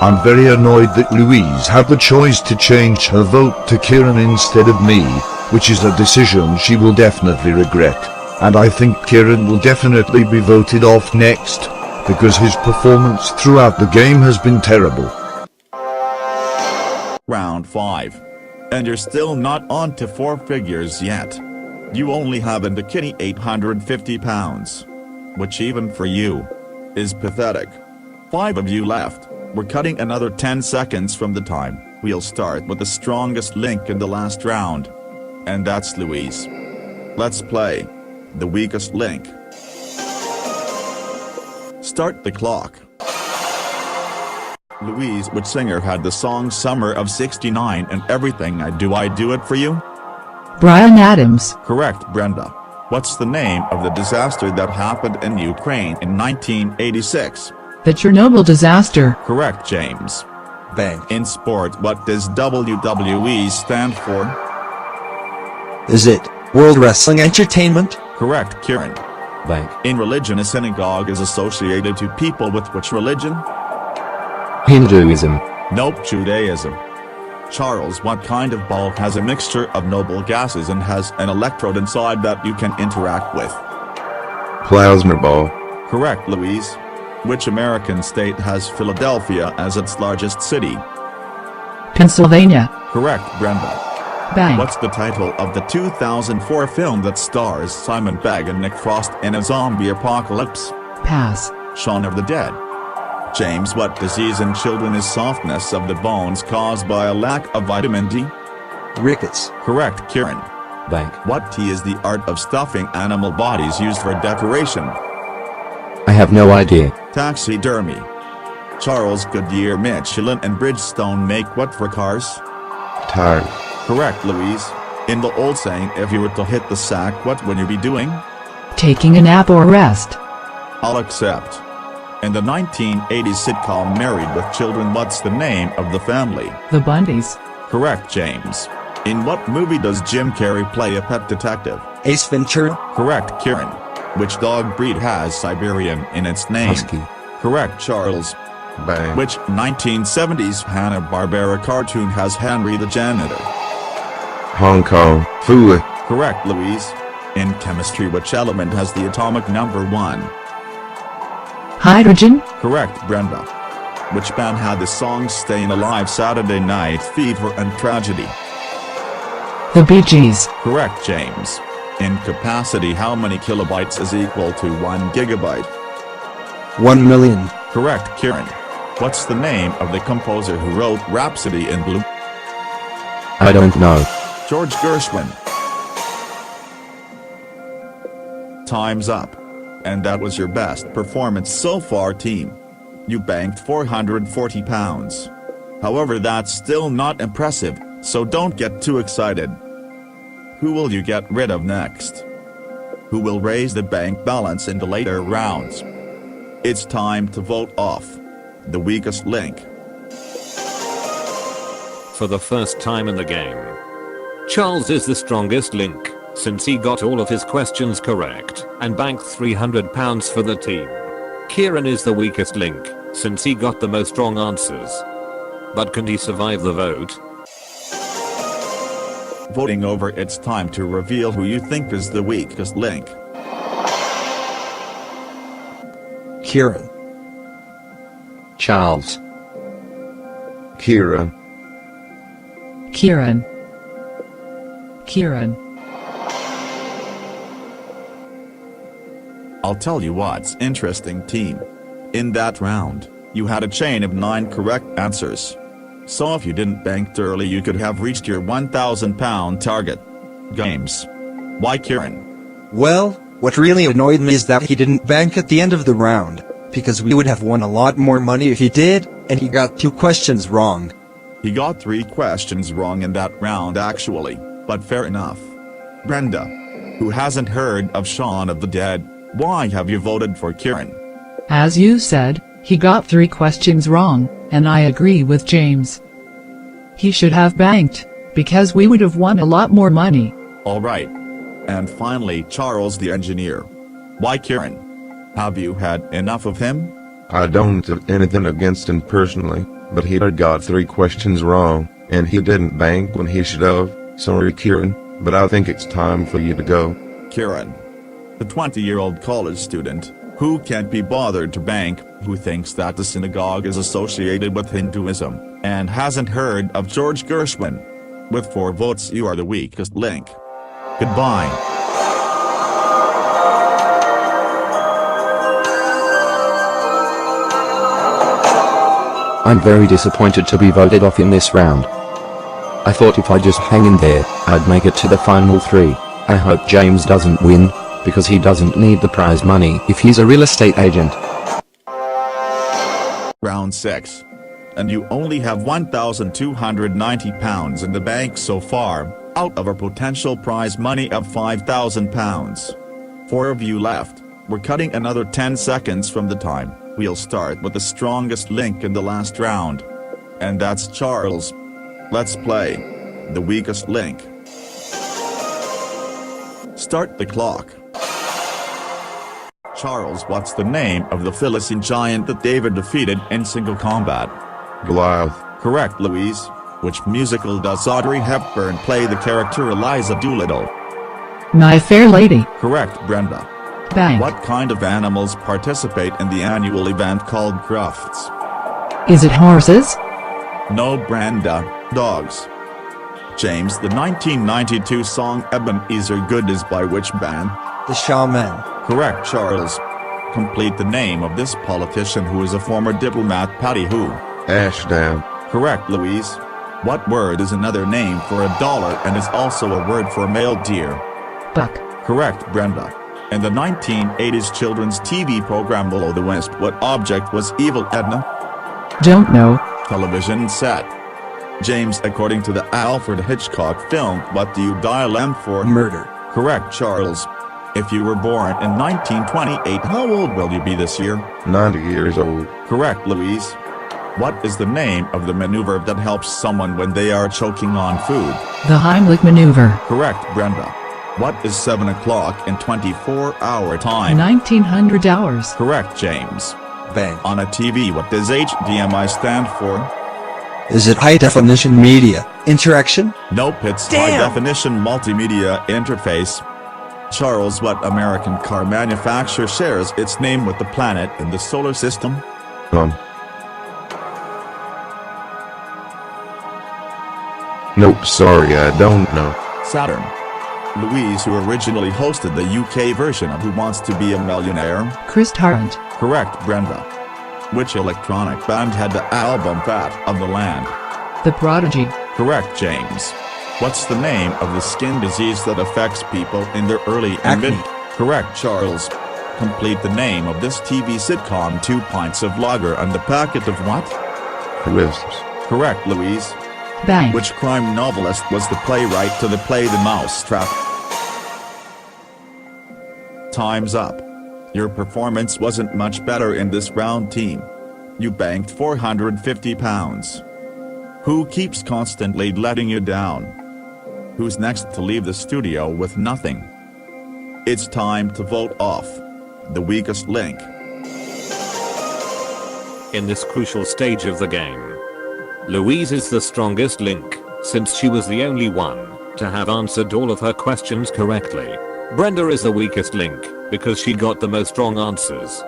[SPEAKER 8] I'm very annoyed that Louise had the choice to change her vote to Kieran instead of me, which is a decision she will definitely regret. And I think Kieran will definitely be voted off next, because his performance throughout the game has been terrible.
[SPEAKER 2] Round 5. And you're still not on to 4 figures yet. You only have in the kitty 850 pounds. Which even for you is pathetic. 5 of you left. We're cutting another 10 seconds from the time. We'll start with the strongest link in the last round. And that's Louise. Let's play. The weakest link. Start the clock. Louise, which singer had the song Summer of '69 and Everything I Do It For You?
[SPEAKER 4] Bryan Adams.
[SPEAKER 2] Correct, Brenda. What's the name of the disaster that happened in Ukraine in 1986?
[SPEAKER 4] The Chernobyl disaster.
[SPEAKER 2] Correct, James.
[SPEAKER 3] Bank.
[SPEAKER 2] In sport, what does WWE stand for?
[SPEAKER 3] Is it World Wrestling Entertainment?
[SPEAKER 2] Correct, Kieran.
[SPEAKER 5] Bank.
[SPEAKER 2] In religion, a synagogue is associated to people with which religion?
[SPEAKER 5] Hinduism.
[SPEAKER 2] Nope, Judaism. Charles, what kind of ball has a mixture of noble gases and has an electrode inside that you can interact with?
[SPEAKER 7] Plasma ball.
[SPEAKER 2] Correct, Louise. Which American state has Philadelphia as its largest city?
[SPEAKER 4] Pennsylvania.
[SPEAKER 2] Correct, Brenda.
[SPEAKER 4] Bank.
[SPEAKER 2] What's the title of the 2004 film that stars Simon Pegg and Nick Frost in a zombie apocalypse?
[SPEAKER 4] Pass.
[SPEAKER 2] Shaun of the Dead. James, what disease in children is softness of the bones caused by a lack of vitamin D?
[SPEAKER 3] Rickets.
[SPEAKER 2] Correct, Kieran.
[SPEAKER 5] Bank.
[SPEAKER 2] What tea is the art of stuffing animal bodies used for decoration?
[SPEAKER 5] I have no idea.
[SPEAKER 2] Taxidermy. Charles, Goodyear, Michelin and Bridgestone make what for cars?
[SPEAKER 7] Tires.
[SPEAKER 2] Correct, Louise. In the old saying, if you were to hit the sack, what would you be doing?
[SPEAKER 4] Taking a nap or rest.
[SPEAKER 2] I'll accept. In the 1980s sitcom Married with Children, what's the name of the family?
[SPEAKER 4] The Bundys.
[SPEAKER 2] Correct, James. In what movie does Jim Carrey play a pet detective?
[SPEAKER 3] Ace Ventura.
[SPEAKER 2] Correct, Kieran. Which dog breed has Siberian in its name?
[SPEAKER 5] Husky.
[SPEAKER 2] Correct, Charles.
[SPEAKER 7] Bang.
[SPEAKER 2] Which 1970s Hanna-Barbera cartoon has Henry the Janitor?
[SPEAKER 7] Hong Kong. Fooey.
[SPEAKER 2] Correct, Louise. In chemistry, which element has the atomic number 1?
[SPEAKER 4] Hydrogen.
[SPEAKER 2] Correct, Brenda. Which band had the songs Stayin' Alive, Saturday Night Fever and Tragedy?
[SPEAKER 4] The Bee Gees.
[SPEAKER 2] Correct, James. In capacity, how many kilobytes is equal to 1 gigabyte?
[SPEAKER 3] 1 million.
[SPEAKER 2] Correct, Kieran. What's the name of the composer who wrote Rhapsody in Blue?
[SPEAKER 5] I don't know.
[SPEAKER 2] George Gershwin. Time's up. And that was your best performance so far, team. You banked 440 pounds. However, that's still not impressive, so don't get too excited. Who will you get rid of next? Who will raise the bank balance in the later rounds? It's time to vote off the weakest link.
[SPEAKER 1] For the first time in the game, Charles is the strongest link, since he got all of his questions correct, and banked £300 for the team. Kieran is the weakest link, since he got the most wrong answers. But can he survive the vote?
[SPEAKER 2] Voting over, it's time to reveal who you think is the weakest link.
[SPEAKER 3] Kieran.
[SPEAKER 5] Charles.
[SPEAKER 7] Kira.
[SPEAKER 4] Kieran. Kieran.
[SPEAKER 2] I'll tell you what's interesting, team. In that round, you had a chain of 9 correct answers. So if you didn't bank early, you could have reached your £1,000 target. Games. Why, Kieran?
[SPEAKER 3] Well, what really annoyed me is that he didn't bank at the end of the round, because we would have won a lot more money if he did, and he got 2 questions wrong.
[SPEAKER 2] He got 3 questions wrong in that round actually, but fair enough. Brenda, who hasn't heard of Shaun of the Dead, why have you voted for Kieran?
[SPEAKER 4] As you said, he got 3 questions wrong, and I agree with James. He should have banked, because we would have won a lot more money.
[SPEAKER 2] Alright. And finally, Charles the engineer. Why, Kieran? Have you had enough of him?
[SPEAKER 7] I don't have anything against him personally, but he had got 3 questions wrong, and he didn't bank when he should have. Sorry, Kieran, but I think it's time for you to go.
[SPEAKER 2] Kieran, the 20-year-old college student, who can't be bothered to bank, who thinks that the synagogue is associated with Hinduism, and hasn't heard of George Gershwin. With 4 votes, you are the weakest link. Goodbye.
[SPEAKER 5] I'm very disappointed to be voted off in this round. I thought if I just hang in there, I'd make it to the final 3. I hope James doesn't win, because he doesn't need the prize money if he's a real estate agent.
[SPEAKER 2] Round 6. And you only have £1,290 in the bank so far, out of a potential prize money of £5,000. 4 of you left. We're cutting another 10 seconds from the time. We'll start with the strongest link in the last round. And that's Charles. Let's play. The weakest link. Start the clock. Charles, what's the name of the Philistine giant that David defeated in single combat?
[SPEAKER 7] Goliath.
[SPEAKER 2] Correct, Louise. Which musical does Audrey Hepburn play the character Eliza Doolittle?
[SPEAKER 4] My Fair Lady.
[SPEAKER 2] Correct, Brenda.
[SPEAKER 4] Bang.
[SPEAKER 2] What kind of animals participate in the annual event called Crufts?
[SPEAKER 4] Is it horses?
[SPEAKER 2] No, Brenda. Dogs. James, the 1992 song Ebenezer Good is by which band?
[SPEAKER 3] The Shaman.
[SPEAKER 2] Correct, Charles. Complete the name of this politician who is a former diplomat. Patty who?
[SPEAKER 7] Ashdown.
[SPEAKER 2] Correct, Louise. What word is another name for $1 and is also a word for male deer?
[SPEAKER 4] Buck.
[SPEAKER 2] Correct, Brenda. In the 1980s children's TV program Below the Wisp, what object was Evil Edna?
[SPEAKER 4] Don't know.
[SPEAKER 2] Television set. James, according to the Alfred Hitchcock film What Do You Dial M for?
[SPEAKER 3] Murder.
[SPEAKER 2] Correct, Charles. If you were born in 1928, how old will you be this year?
[SPEAKER 7] 90 years old.
[SPEAKER 2] Correct, Louise. What is the name of the maneuver that helps someone when they are choking on food?
[SPEAKER 4] The Heimlich maneuver.
[SPEAKER 2] Correct, Brenda. What is 7 o'clock in 24-hour time?
[SPEAKER 4] 1900 hours.
[SPEAKER 2] Correct, James.
[SPEAKER 3] Bang.
[SPEAKER 2] On a TV, what does HDMI stand for?
[SPEAKER 3] Is it High Definition Media Interaction?
[SPEAKER 2] Nope, it's High Definition Multimedia Interface. Charles, what American car manufacturer shares its name with the planet in the solar system?
[SPEAKER 7] Nope, sorry, I don't know.
[SPEAKER 2] Saturn. Louise, who originally hosted the UK version of Who Wants to Be a Millionaire?
[SPEAKER 4] Chris Tarrant.
[SPEAKER 2] Correct, Brenda. Which electronic band had the album Fat of the Land?
[SPEAKER 4] The Prodigy.
[SPEAKER 2] Correct, James. What's the name of the skin disease that affects people in their early and
[SPEAKER 3] Acne.
[SPEAKER 2] mid? Correct, Charles. Complete the name of this TV sitcom 2 pints of lager and a packet of what?
[SPEAKER 7] Crisps.
[SPEAKER 2] Correct, Louise.
[SPEAKER 4] Bang.
[SPEAKER 2] Which crime novelist was the playwright to the play The Mousetrap? Time's up. Your performance wasn't much better in this round, team. You banked £450. Who keeps constantly letting you down? Who's next to leave the studio with nothing? It's time to vote off the weakest link.
[SPEAKER 1] In this crucial stage of the game, Louise is the strongest link, since she was the only one to have answered all of her questions correctly. Brenda is the weakest link, because she got the most wrong answers.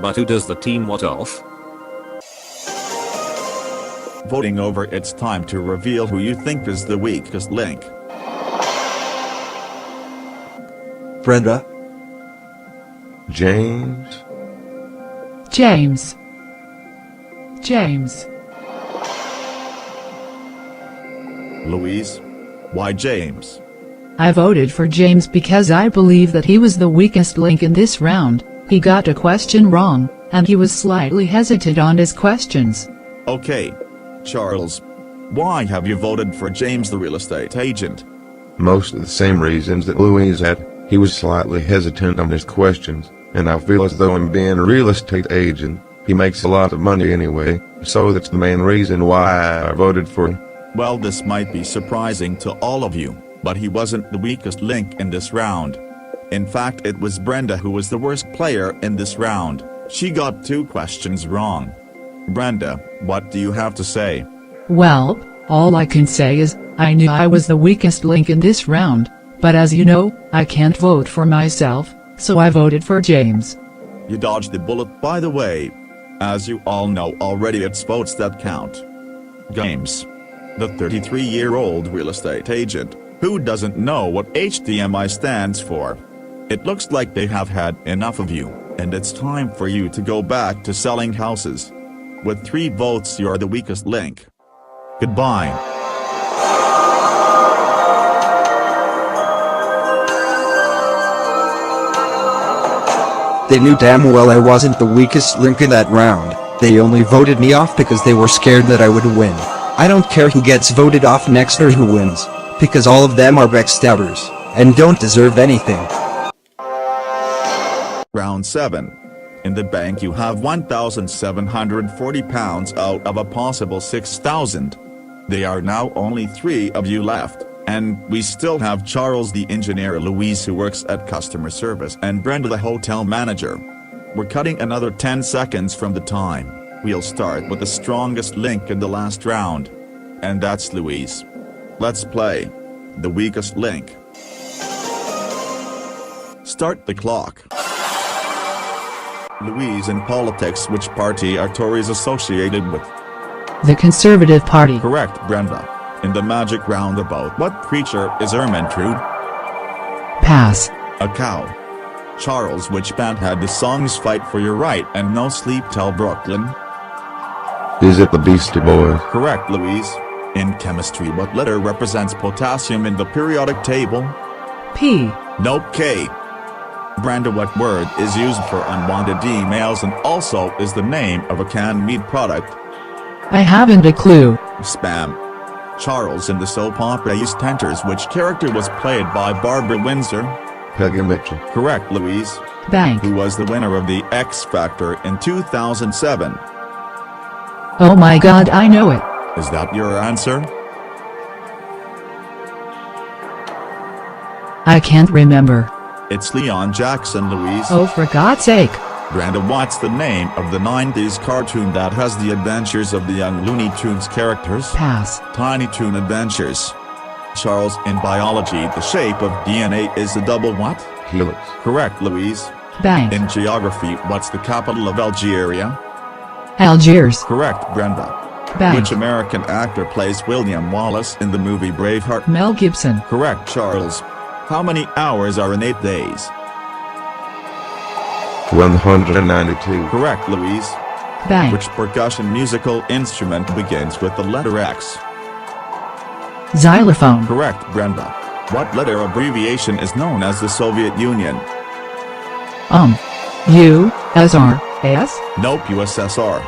[SPEAKER 1] But who does the team vote off?
[SPEAKER 2] Voting over, it's time to reveal who you think is the weakest link.
[SPEAKER 3] Brenda,
[SPEAKER 7] James?
[SPEAKER 4] James. James.
[SPEAKER 2] Louise? Why James?
[SPEAKER 4] I voted for James because I believe that he was the weakest link in this round. He got a question wrong, and he was slightly hesitant on his questions.
[SPEAKER 2] Okay. Charles. Why have you voted for James the real estate agent?
[SPEAKER 7] Most of the same reasons that Louise had. He was slightly hesitant on his questions, and I feel as though him being a real estate agent, he makes a lot of money anyway, so that's the main reason why I voted for him.
[SPEAKER 2] Well, this might be surprising to all of you, but he wasn't the weakest link in this round. In fact, it was Brenda who was the worst player in this round. She got 2 questions wrong. Brenda, what do you have to say?
[SPEAKER 4] Well, all I can say is, I knew I was the weakest link in this round, but as you know, I can't vote for myself, so I voted for James.
[SPEAKER 2] You dodged the bullet, by the way. As you all know already, it's votes that count. James. The 33-year-old real estate agent, who doesn't know what HDMI stands for. It looks like they have had enough of you, and it's time for you to go back to selling houses. With 3 votes, you're the weakest link. Goodbye.
[SPEAKER 3] they knew damn well I wasn't the weakest link in that round. They only voted me off because they were scared that I would win. I don't care who gets voted off next or who wins, because all of them are backstabbers, and don't deserve anything.
[SPEAKER 2] Round 7. In the bank you have £1,740 out of a possible 6,000. There are now only 3 of you left, and we still have Charles the engineer, Louise who works at customer service, and Brenda the hotel manager. We're cutting another 10 seconds from the time. We'll start with the strongest link in the last round. And that's Louise. Let's play. The weakest link. Start the clock. Louise, in politics, which party are Tories associated with?
[SPEAKER 4] The Conservative Party.
[SPEAKER 2] Correct, Brenda. In the magic roundabout, what creature is Ermentrude?
[SPEAKER 4] Pass.
[SPEAKER 2] A cow. Charles, which band had the songs Fight for Your Right and No Sleep Till Brooklyn?
[SPEAKER 7] Is it the Beastie Boys?
[SPEAKER 2] Correct, Louise. In chemistry, what letter represents potassium in the periodic table?
[SPEAKER 4] P.
[SPEAKER 2] Nope, K. Brenda, what word is used for unwanted emails and also is the name of a canned meat product?
[SPEAKER 4] I haven't a clue.
[SPEAKER 2] Spam. Charles, in the soap opera EastEnders, which character was played by Barbara Windsor?
[SPEAKER 7] Peggy Mitchell.
[SPEAKER 2] Correct, Louise.
[SPEAKER 4] Bank.
[SPEAKER 2] Who was the winner of the X Factor in 2007?
[SPEAKER 4] Oh my god, I know it.
[SPEAKER 2] Is that your answer?
[SPEAKER 4] I can't remember.
[SPEAKER 2] It's Leon Jackson, Louise.
[SPEAKER 4] Oh, for God's sake.
[SPEAKER 2] Brenda, what's the name of the 90s cartoon that has the adventures of the young Looney Tunes characters?
[SPEAKER 4] Pass.
[SPEAKER 2] Tiny Toon Adventures. Charles, in biology, the shape of DNA is a double what?
[SPEAKER 7] Helix.
[SPEAKER 2] Correct, Louise.
[SPEAKER 4] Bank.
[SPEAKER 2] In geography, what's the capital of Algeria?
[SPEAKER 4] Algiers.
[SPEAKER 2] Correct, Brenda.
[SPEAKER 4] Bank.
[SPEAKER 2] Which American actor plays William Wallace in the movie Braveheart?
[SPEAKER 4] Mel Gibson.
[SPEAKER 2] Correct, Charles. How many hours are in 8 days?
[SPEAKER 7] 192.
[SPEAKER 2] Correct, Louise.
[SPEAKER 4] Bank.
[SPEAKER 2] Which percussion musical instrument begins with the letter X?
[SPEAKER 4] Xylophone.
[SPEAKER 2] Correct, Brenda. What letter abbreviation is known as the Soviet Union?
[SPEAKER 4] USSR.
[SPEAKER 2] Nope, USSR.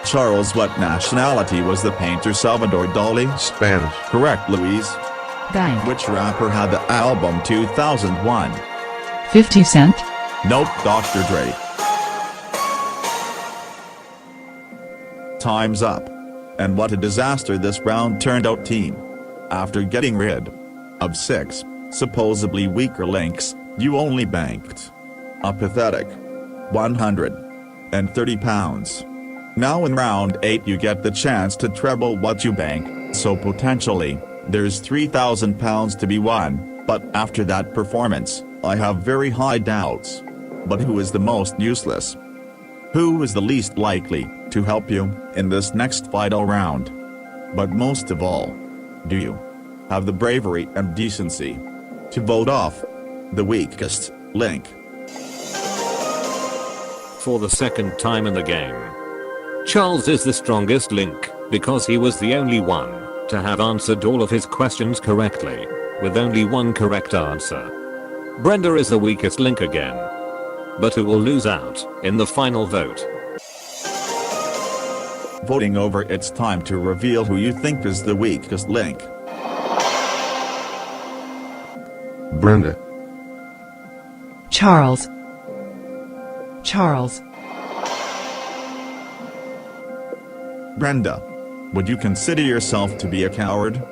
[SPEAKER 2] Charles, what nationality was the painter Salvador Dali?
[SPEAKER 7] Spanish.
[SPEAKER 2] Correct, Louise.
[SPEAKER 4] Bank.
[SPEAKER 2] Which rapper had the album 2001?
[SPEAKER 4] 50 Cent.
[SPEAKER 2] Nope, Dr. Dre. Time's up. And what a disaster this round turned out, team. After getting rid of 6 supposedly weaker links, you only banked a pathetic £130. Now in round 8 you get the chance to treble what you bank, so potentially, there's £3,000 to be won, but after that performance, I have very high doubts. But who is the most useless? Who is the least likely to help you in this next vital round. But most of all, do you have the bravery and decency to vote off the weakest link?
[SPEAKER 1] For the second time in the game, Charles is the strongest link because he was the only one to have answered all of his questions correctly, with only one correct answer. Brenda is the weakest link again, but who will lose out in the final vote?
[SPEAKER 2] Voting over, it's time to reveal who you think is the weakest link.
[SPEAKER 7] Brenda.
[SPEAKER 4] Charles. Charles.
[SPEAKER 2] Brenda, would you consider yourself to be a coward?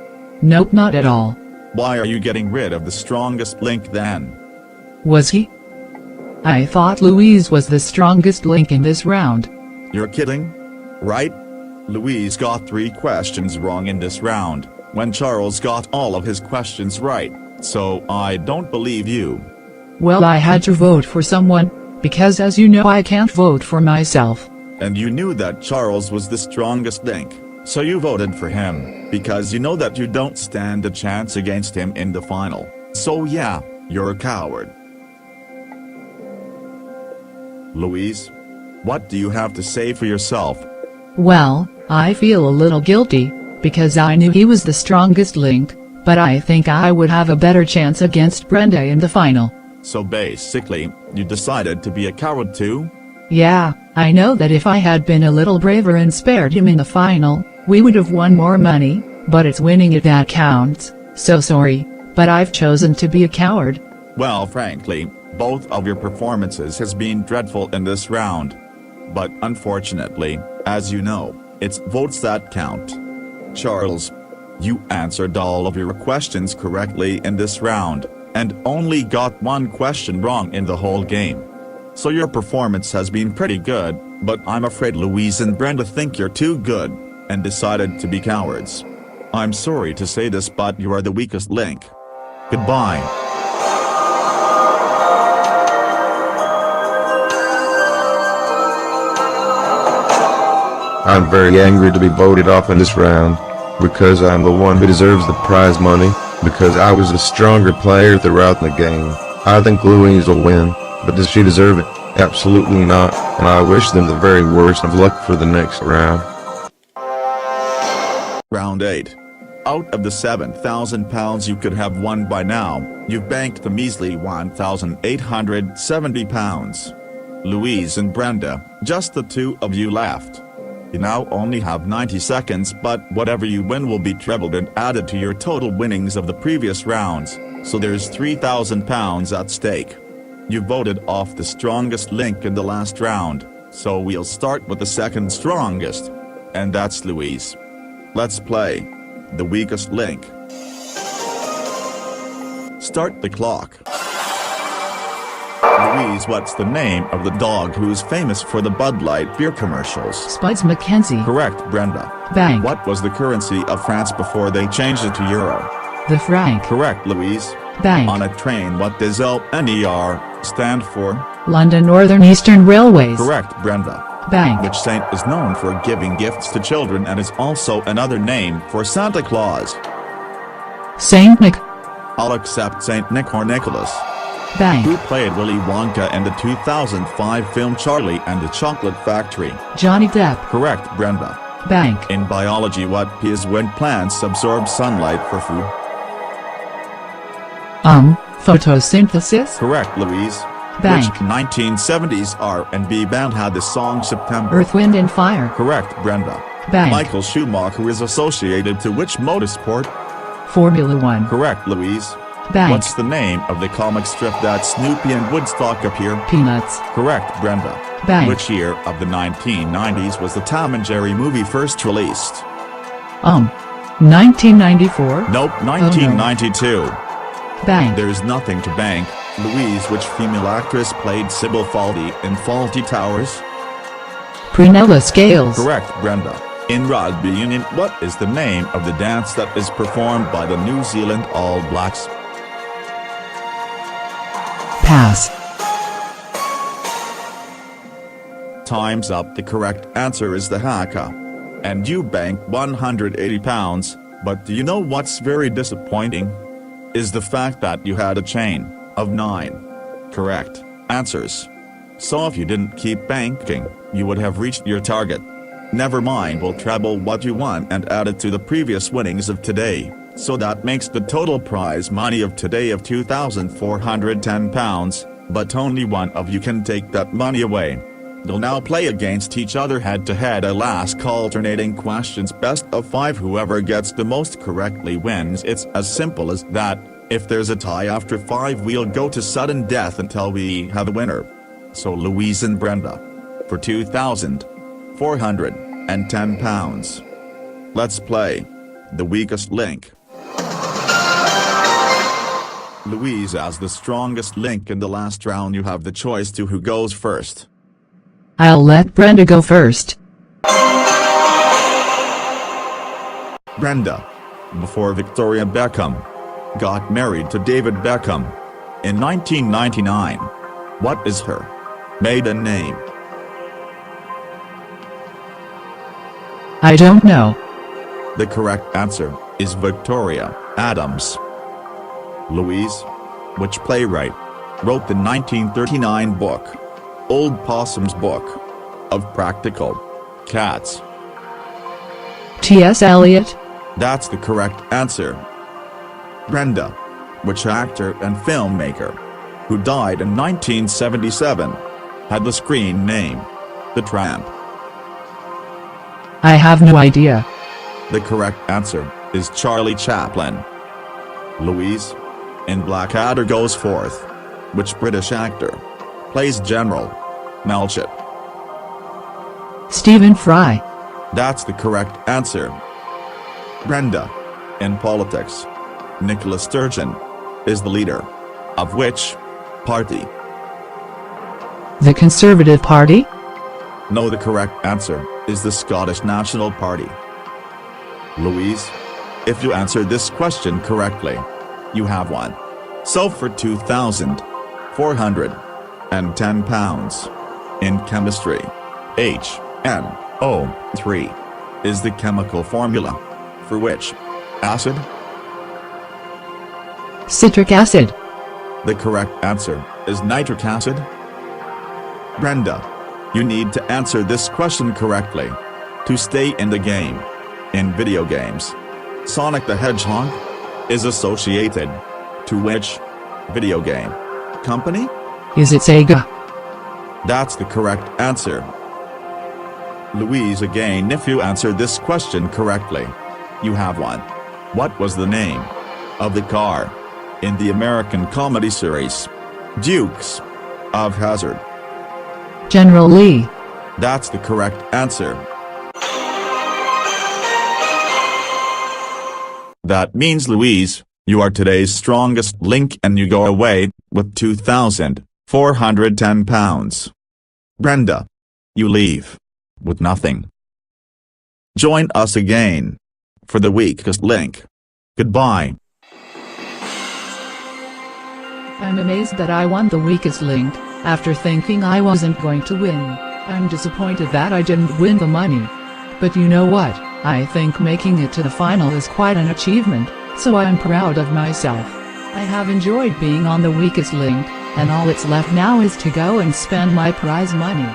[SPEAKER 4] Nope, not at all.
[SPEAKER 2] Why are you getting rid of the strongest link then?
[SPEAKER 4] Was he? I thought Louise was the strongest link in this round.
[SPEAKER 2] You're kidding? Right? Louise got 3 questions wrong in this round, when Charles got all of his questions right, so I don't believe you.
[SPEAKER 4] Well, I had to vote for someone, because as you know I can't vote for myself.
[SPEAKER 2] And you knew that Charles was the strongest link, so you voted for him, because you know that you don't stand a chance against him in the final. So yeah, you're a coward. Louise, what do you have to say for yourself?
[SPEAKER 4] Well, I feel a little guilty, because I knew he was the strongest link, but I think I would have a better chance against Brenda in the final.
[SPEAKER 2] So basically, you decided to be a coward too?
[SPEAKER 4] Yeah, I know that if I had been a little braver and spared him in the final, we would have won more money, but it's winning it that counts. So sorry, but I've chosen to be a coward.
[SPEAKER 2] Well, frankly, both of your performances has been dreadful in this round. But unfortunately, as you know, it's votes that count. Charles, you answered all of your questions correctly in this round, and only got 1 question wrong in the whole game. So your performance has been pretty good, but I'm afraid Louise and Brenda think you're too good, and decided to be cowards. I'm sorry to say this, but you are the weakest link. Goodbye.
[SPEAKER 7] I'm very angry to be voted off in this round, because I'm the one who deserves the prize money, because I was the stronger player throughout the game. I think Louise will win, but does she deserve it? Absolutely not, and I wish them the very worst of luck for the next round.
[SPEAKER 2] Round 8. Out of the £7,000 you could have won by now, you've banked the measly £1,870. Louise and Brenda, just the 2 of you left. You now only have 90 seconds, but whatever you win will be trebled and added to your total winnings of the previous rounds, so there's £3,000 at stake. You voted off the strongest link in the last round, so we'll start with the second strongest. And that's Louise. Let's play the weakest link. Start the clock. Louise, what's the name of the dog who's famous for the Bud Light beer commercials?
[SPEAKER 4] Spuds McKenzie.
[SPEAKER 2] Correct, Brenda.
[SPEAKER 4] Bank.
[SPEAKER 2] What was the currency of France before they changed it to euro?
[SPEAKER 4] The franc.
[SPEAKER 2] Correct, Louise.
[SPEAKER 4] Bank.
[SPEAKER 2] On a train, what does LNER stand for?
[SPEAKER 4] London Northern Eastern Railways.
[SPEAKER 2] Correct, Brenda.
[SPEAKER 4] Bank.
[SPEAKER 2] Which saint is known for giving gifts to children and is also another name for Santa Claus?
[SPEAKER 4] Saint Nick.
[SPEAKER 2] I'll accept Saint Nick or Nicholas.
[SPEAKER 4] Bank.
[SPEAKER 2] Who played Willy Wonka in the 2005 film Charlie and the Chocolate Factory?
[SPEAKER 4] Johnny Depp.
[SPEAKER 2] Correct, Brenda.
[SPEAKER 4] Bank.
[SPEAKER 2] In biology, what P is when plants absorb sunlight for food?
[SPEAKER 4] Photosynthesis.
[SPEAKER 2] Correct, Louise.
[SPEAKER 4] Bank.
[SPEAKER 2] Which 1970s R&B band had the song September?
[SPEAKER 4] Earth, Wind and Fire.
[SPEAKER 2] Correct, Brenda.
[SPEAKER 4] Bank.
[SPEAKER 2] Michael Schumacher is associated to which motorsport?
[SPEAKER 4] Formula 1.
[SPEAKER 2] Correct, Louise.
[SPEAKER 4] Bank.
[SPEAKER 2] What's the name of the comic strip that Snoopy and Woodstock appear?
[SPEAKER 4] Peanuts.
[SPEAKER 2] Correct, Brenda.
[SPEAKER 4] Bank.
[SPEAKER 2] Which year of the 1990s was the Tom and Jerry movie first released?
[SPEAKER 4] 1994.
[SPEAKER 2] Nope, 1992.
[SPEAKER 4] Bank.
[SPEAKER 2] There's nothing to bank. Louise, which female actress played Sybil Fawlty in Fawlty Towers?
[SPEAKER 4] Prunella Scales.
[SPEAKER 2] Correct, Brenda. In rugby union, what is the name of the dance that is performed by the New Zealand All Blacks?
[SPEAKER 4] Pass.
[SPEAKER 2] Time's up. The correct answer is the haka. And you banked £180, but do you know what's very disappointing? Is the fact that you had a chain of 9 correct answers. So if you didn't keep banking, you would have reached your target. Never mind, we'll treble what you won and add it to the previous winnings of today, so that makes the total prize money of today of £2,410, but only one of you can take that money away. They'll now play against each other head-to-head. I'll ask alternating questions, best of 5. Whoever gets the most correctly wins. It's as simple as that. If there's a tie after 5, we'll go to sudden death until we have a winner. So Louise and Brenda, for £2,410. Let's play the weakest link. Louise as the strongest link in the last round. You have the choice to who goes first.
[SPEAKER 4] I'll let Brenda go first.
[SPEAKER 2] Brenda, before Victoria Beckham got married to David Beckham in 1999, what is her maiden name?
[SPEAKER 4] I don't know.
[SPEAKER 2] The correct answer is Victoria Adams. Louise, which playwright wrote the 1939 book, Old Possum's Book of Practical Cats?
[SPEAKER 4] T.S. Eliot?
[SPEAKER 2] That's the correct answer. Brenda, which actor and filmmaker who died in 1977 had the screen name The Tramp?
[SPEAKER 4] I have no idea.
[SPEAKER 2] The correct answer is Charlie Chaplin. Louise, in Blackadder goes forth, which British actor plays General Melchett?
[SPEAKER 4] Stephen Fry.
[SPEAKER 2] That's the correct answer. Brenda, in politics, Nicola Sturgeon is the leader of which party?
[SPEAKER 4] The Conservative Party?
[SPEAKER 2] No, the correct answer is the Scottish National Party. Louise, if you answer this question correctly, you have won. So for £2,410 in chemistry, HNO3 is the chemical formula for which acid?
[SPEAKER 4] Citric acid.
[SPEAKER 2] The correct answer is nitric acid. Brenda, you need to answer this question correctly to stay in the game. In video games, Sonic the Hedgehog is associated to which video game company?
[SPEAKER 4] Is it Sega?
[SPEAKER 2] That's the correct answer. Louise, again, if you answer this question correctly, you have won. What was the name of the car in the American comedy series Dukes of Hazzard?
[SPEAKER 4] General Lee.
[SPEAKER 2] That's the correct answer. That means, Louise, you are today's strongest link and you go away with £2,410. Brenda, you leave with nothing. Join us again for the weakest link. Goodbye.
[SPEAKER 4] I'm amazed that I won the weakest link, after thinking I wasn't going to win. I'm disappointed that I didn't win the money. But you know what, I think making it to the final is quite an achievement, so I'm proud of myself. I have enjoyed being on the weakest link, and all it's left now is to go and spend my prize money.